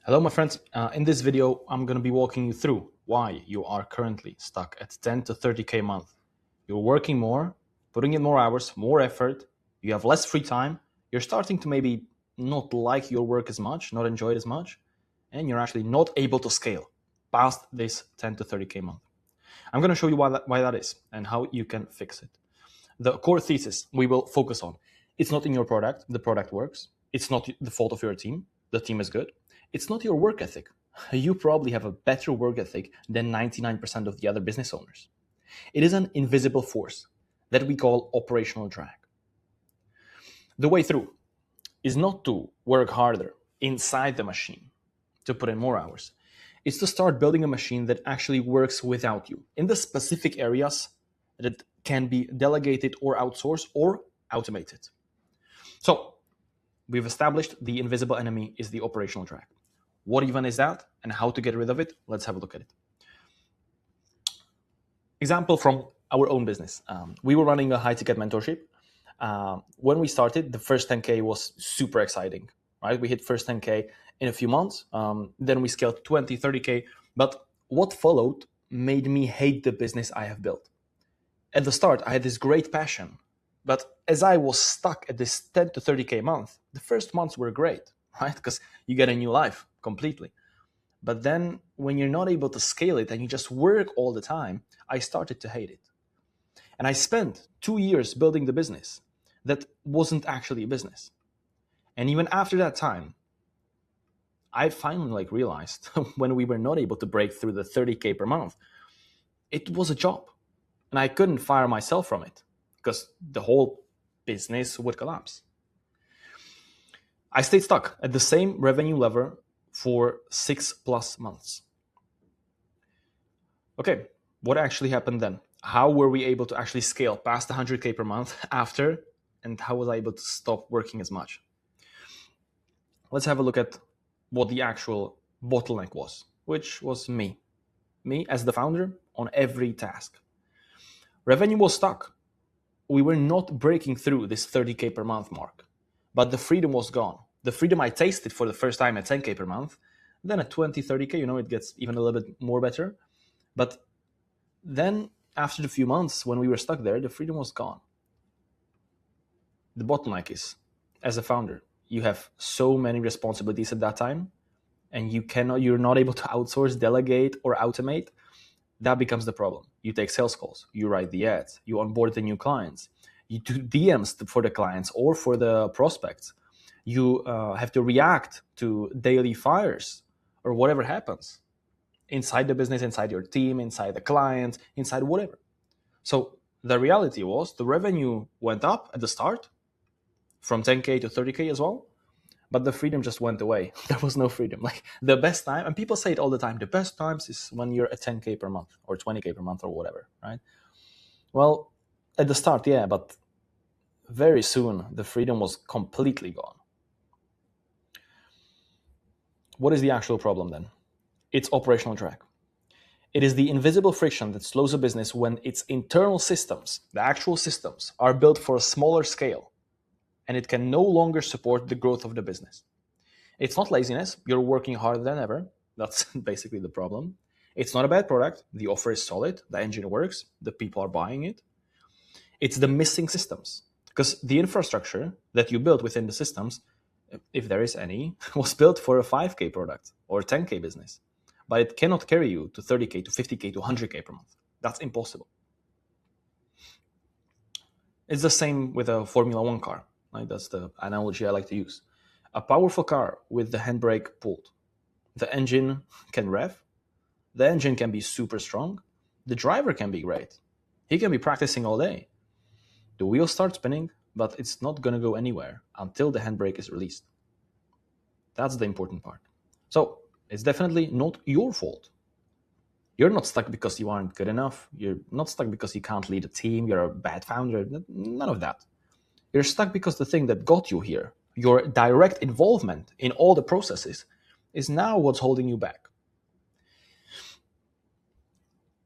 Hello, my friends. In this video, I'm going to be walking you through why you are currently stuck at 10 to 30K a month. You're working more, putting in more hours, more effort, you have less free time, you're starting to maybe not like your work as much, not enjoy it as much, and you're actually not able to scale past this 10 to 30K a month. I'm going to show you why that is and how you can fix it. The core thesis we will focus on. It's not in your product, the product works. It's not the fault of your team, the team is good. It's not your work ethic. You probably have a better work ethic than 99% of the other business owners. It is an invisible force that we call operational drag. The way through is not to work harder inside the machine, to put in more hours. It's to start building a machine that actually works without you in the specific areas that can be delegated or outsourced or automated. So we've established the invisible enemy is the operational drag. What even is that and how to get rid of it? Let's have a look at it. Example from our own business. We were running a high ticket mentorship. When we started, the first 10K was super exciting, right? We hit first 10K in a few months. Then we scaled 20, 30K. But what followed made me hate the business I have built. At the start, I had this great passion. But as I was stuck at this 10 to 30K a month, the first months were great, right? Because you get a new life completely. But then when you're not able to scale it and you just work all the time, I started to hate it. And I spent 2 years building the business that wasn't actually a business. And even after that time, I finally realized when we were not able to break through the 30K per month, it was a job. And I couldn't fire myself from it because the whole business would collapse. I stayed stuck at the same revenue level for 6+ months. Okay, what actually happened then? How were we able to actually scale past 100K per month after, and how was I able to stop working as much? Let's have a look at what the actual bottleneck was, which was me as the founder on every task. Revenue was stuck. We were not breaking through this 30K per month mark, but the freedom was gone. The freedom I tasted for the first time at 10K per month, then at 20, 30K, it gets even a little bit more better. But then after the few months when we were stuck there, the freedom was gone. The bottleneck is, as a founder, you have so many responsibilities at that time, and you're not able to outsource, delegate, or automate. That becomes the problem. You take sales calls, you write the ads, you onboard the new clients, you do DMs for the clients or for the prospects. You have to react to daily fires or whatever happens inside the business, inside your team, inside the client, inside whatever. So the reality was the revenue went up at the start from 10K to 30K as well, but the freedom just went away. There was no freedom. Like the best time, and people say it all the time, the best times is when you're at 10K per month or 20K per month or whatever, right? Well, at the start, yeah, but very soon the freedom was completely gone. What is the actual problem then? It's operational drag. It is the invisible friction that slows a business when its internal systems, the actual systems, are built for a smaller scale, and it can no longer support the growth of the business. It's not laziness. You're working harder than ever. That's basically the problem. It's not a bad product. The offer is solid. The engine works. The people are buying it. It's the missing systems, because the infrastructure that you built within the systems, if there is any, was built for a 5K product or a 10K business, but it cannot carry you to 30K to 50K to 100K per month. That's impossible. It's the same with a Formula One car. Right? That's the analogy I like to use. A powerful car with the handbrake pulled. The engine can rev. The engine can be super strong. The driver can be great. He can be practicing all day. The wheels start spinning, but it's not going to go anywhere until the handbrake is released. That's the important part. So it's definitely not your fault. You're not stuck because you aren't good enough. You're not stuck because you can't lead a team. You're a bad founder. None of that. You're stuck because the thing that got you here, your direct involvement in all the processes, is now what's holding you back.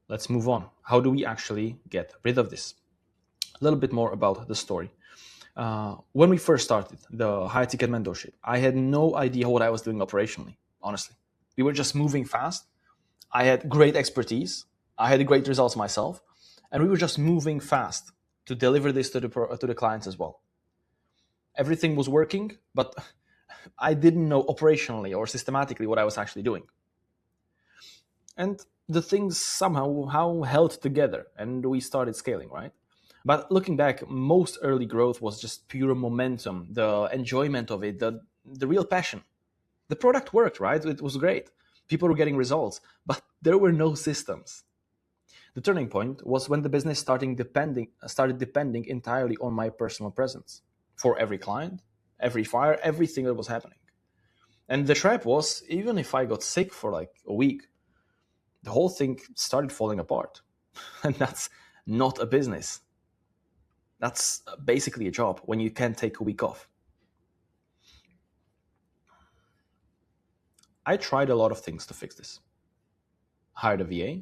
Let's move on. How do we actually get rid of this? A little bit more about the story. When we first started the high ticket mentorship, I had no idea what I was doing operationally. honestly. We were just moving fast. I had great expertise. I had great results myself. And we were just moving fast to deliver this to the clients as well. Everything was working, but I didn't know operationally or systematically what I was actually doing. And the things somehow how held together, and we started scaling, right? But looking back, most early growth was just pure momentum, the enjoyment of it, the real passion. The product worked, right? It was great. People were getting results, but there were no systems. The turning point was when the business started depending entirely on my personal presence for every client, every fire, everything that was happening. And the trap was, even if I got sick for like a week, the whole thing started falling apart. And that's not a business. That's basically a job when you can't take a week off. I tried a lot of things to fix this. Hired a VA.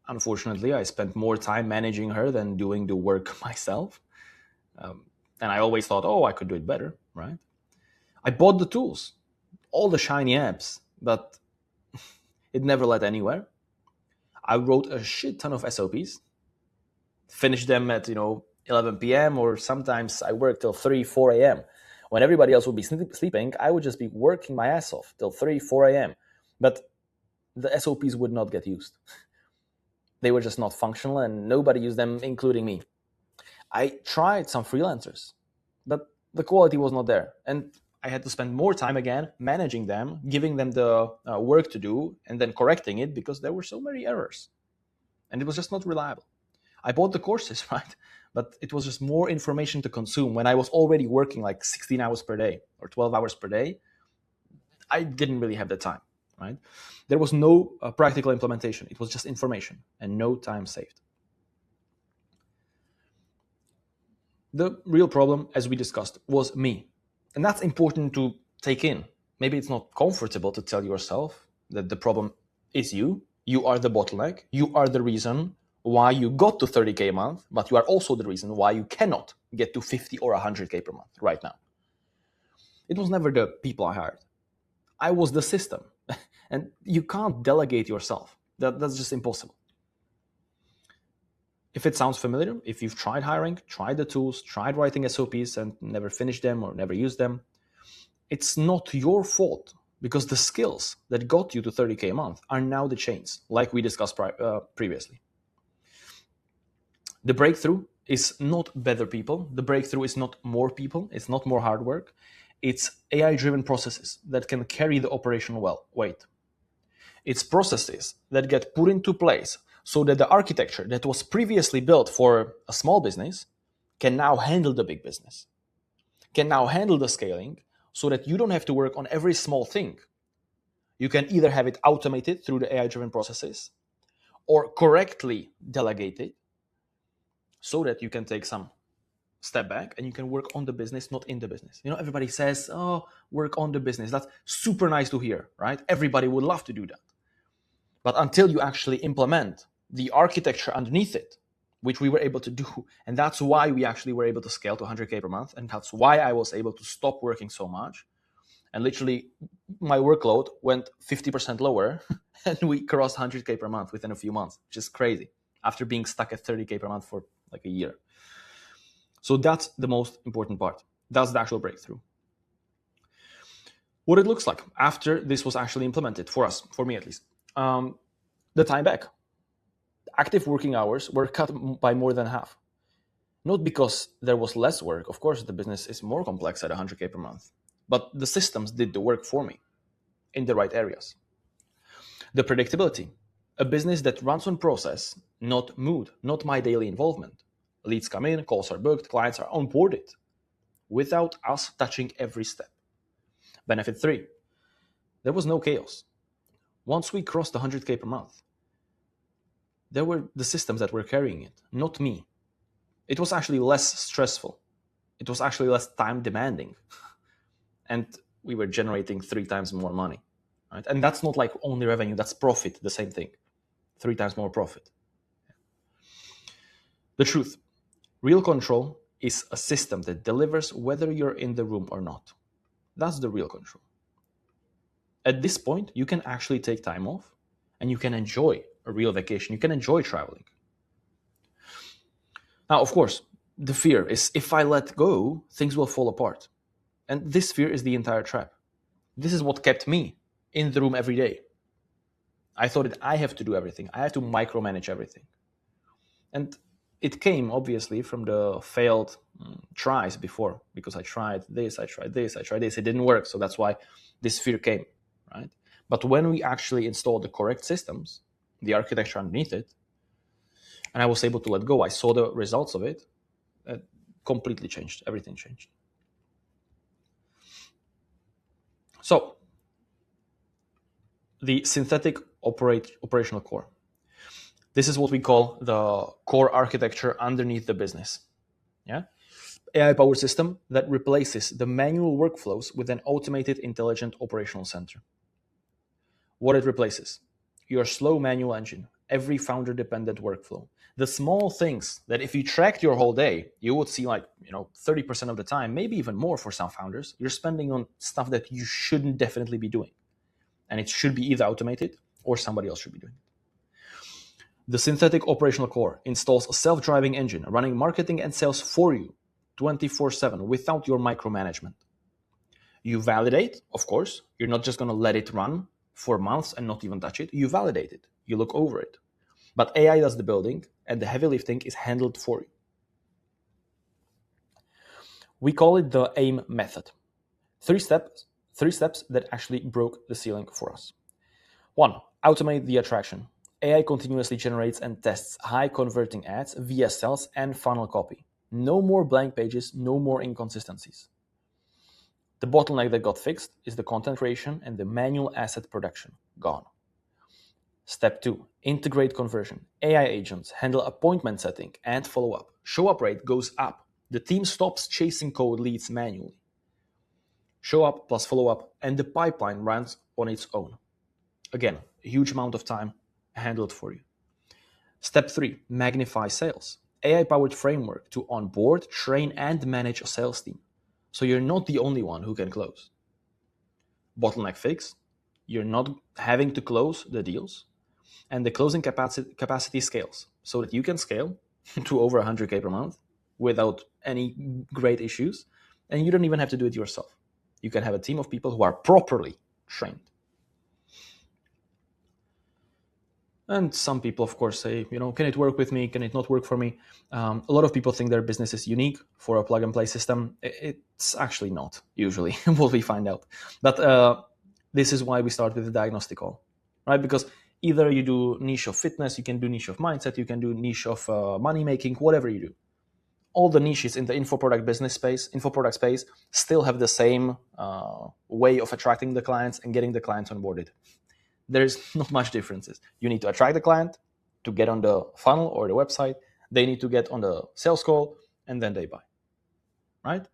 Unfortunately, I spent more time managing her than doing the work myself. And I always thought, oh, I could do it better, right? I bought the tools, all the shiny apps, but it never led anywhere. I wrote a shit ton of SOPs, finished them at 11 p.m. or sometimes I worked till 3, 4 a.m. When everybody else would be sleeping, I would just be working my ass off till 3, 4 a.m. But the SOPs would not get used. They were just not functional and nobody used them, including me. I tried some freelancers, but the quality was not there. And I had to spend more time again managing them, giving them the work to do, and then correcting it because there were so many errors. And it was just not reliable. I bought the courses, right? But it was just more information to consume when I was already working like 16 hours per day or 12 hours per day. I didn't really have the time, right? There was no practical implementation. It was just information and no time saved. The real problem, as we discussed, was me. And that's important to take in. Maybe it's not comfortable to tell yourself that the problem is you. You are the bottleneck. You are the reason why you got to 30K a month, but you are also the reason why you cannot get to 50 or 100K per month right now. It was never the people I hired. I was the system. And you can't delegate yourself. That's just impossible. If it sounds familiar, if you've tried hiring, tried the tools, tried writing SOPs and never finished them or never used them, it's not your fault because the skills that got you to 30K a month are now the chains, like we discussed previously. The breakthrough is not better people. The breakthrough is not more people. It's not more hard work. It's AI-driven processes that can carry the operational weight. It's processes that get put into place so that the architecture that was previously built for a small business can now handle the big business, can now handle the scaling so that you don't have to work on every small thing. You can either have it automated through the AI-driven processes or correctly delegated so that you can take some step back and you can work on the business, not in the business. Everybody says, oh, work on the business. That's super nice to hear, right? Everybody would love to do that. But until you actually implement the architecture underneath it, which we were able to do, and that's why we actually were able to scale to 100K per month, and that's why I was able to stop working so much, and literally my workload went 50% lower, and we crossed 100K per month within a few months, which is crazy, after being stuck at 30K per month for like a year. So that's the most important part. That's the actual breakthrough. What it looks like after this was actually implemented for us, for me at least. The time back. Active working hours were cut by more than half. Not because there was less work. Of course, the business is more complex at 100K per month. But the systems did the work for me in the right areas. The predictability. A business that runs on process, not mood, not my daily involvement. Leads come in, calls are booked, clients are onboarded without us touching every step. Benefit 3. There was no chaos. Once we crossed 100K per month, there were the systems that were carrying it, not me. It was actually less stressful. It was actually less time demanding. And we were generating 3 times more money. Right? And that's not like only revenue, that's profit, the same thing. 3 times more profit. The truth. Real control is a system that delivers whether you're in the room or not. That's the real control. At this point, you can actually take time off and you can enjoy a real vacation. You can enjoy traveling. Now, of course, the fear is if I let go, things will fall apart. And this fear is the entire trap. This is what kept me in the room every day. I thought that I have to do everything. I have to micromanage everything. And it came, obviously, from the failed tries before, because I tried this, I tried this, I tried this. It didn't work. So that's why this fear came, right? But when we actually installed the correct systems, the architecture underneath it, and I was able to let go, I saw the results of it, it completely changed. Everything changed. So, the synthetic operational core. This is what we call the core architecture underneath the business. Yeah, AI-powered system that replaces the manual workflows with an automated, intelligent operational center. What it replaces: your slow manual engine, every founder-dependent workflow, the small things that if you tracked your whole day, you would see 30% of the time, maybe even more for some founders, you're spending on stuff that you shouldn't definitely be doing. And it should be either automated or somebody else should be doing it. The synthetic operational core installs a self-driving engine running marketing and sales for you 24/7 without your micromanagement. You validate, of course. You're not just going to let it run for months and not even touch it. You validate it. You look over it. But AI does the building and the heavy lifting is handled for you. We call it the AIM method. Three steps that actually broke the ceiling for us. 1. Automate the attraction. AI continuously generates and tests high converting ads, VSLs, and funnel copy. No more blank pages, no more inconsistencies. The bottleneck that got fixed is the content creation and the manual asset production. Gone. Step 2. Integrate conversion. AI agents handle appointment setting and follow-up. Show-up rate goes up. The team stops chasing cold leads manually. Show-up plus follow-up, and the pipeline runs on its own. Again, a huge amount of time handled for you. Step 3, magnify sales. AI-powered framework to onboard, train, and manage a sales team. So you're not the only one who can close. Bottleneck fix. You're not having to close the deals. And the closing capacity scales so that you can scale to over 100K per month without any great issues. And you don't even have to do it yourself. You can have a team of people who are properly trained. And some people, of course, say, can it work with me? Can it not work for me? A lot of people think their business is unique for a plug-and-play system. It's actually not, usually, what we find out. But this is why we start with the diagnostic call, right? Because either you do niche of fitness, you can do niche of mindset, you can do niche of money-making, whatever you do. All the niches in the info product space still have the same way of attracting the clients and getting the clients onboarded. There's not much differences. You need to attract the client to get on the funnel or the website. They need to get on the sales call, and then they buy, right?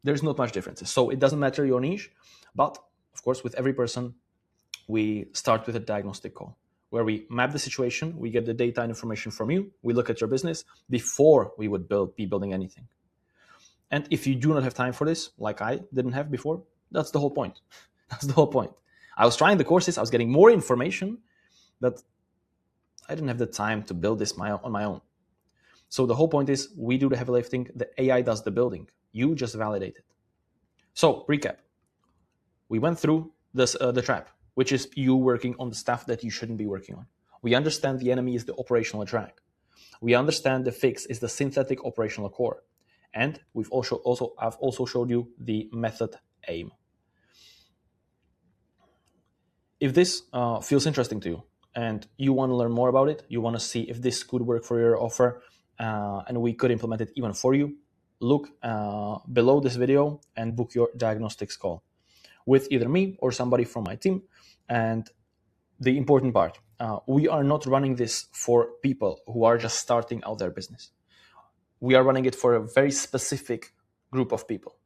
There's not much differences. So it doesn't matter your niche, but of course, with every person, we start with a diagnostic call where we map the situation, we get the data and information from you, we look at your business before we would be building anything. And if you do not have time for this, like I didn't have before, that's the whole point. That's the whole point. I was trying the courses, I was getting more information, but I didn't have the time to build this on my own. So the whole point is we do the heavy lifting, the AI does the building. You just validate it. So recap. We went through the trap, which is you working on the stuff that you shouldn't be working on. We understand the enemy is the operational drag. We understand the fix is the synthetic operational core. And I've also showed you the method AIM. If this feels interesting to you and you want to learn more about it, you want to see if this could work for your offer and we could implement it even for you, look below this video and book your diagnostics call with either me or somebody from my team. And the important part, we are not running this for people who are just starting out their business. We are running it for a very specific group of people.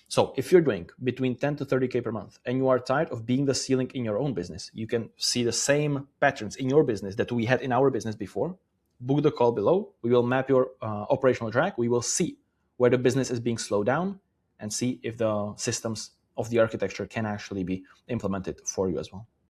So if you're doing between 10 to 30K per month and you are tired of being the ceiling in your own business, you can see the same patterns in your business that we had in our business before, book the call below. We will map your operational drag. We will see where the business is being slowed down and see if the systems of the architecture can actually be implemented for you as well.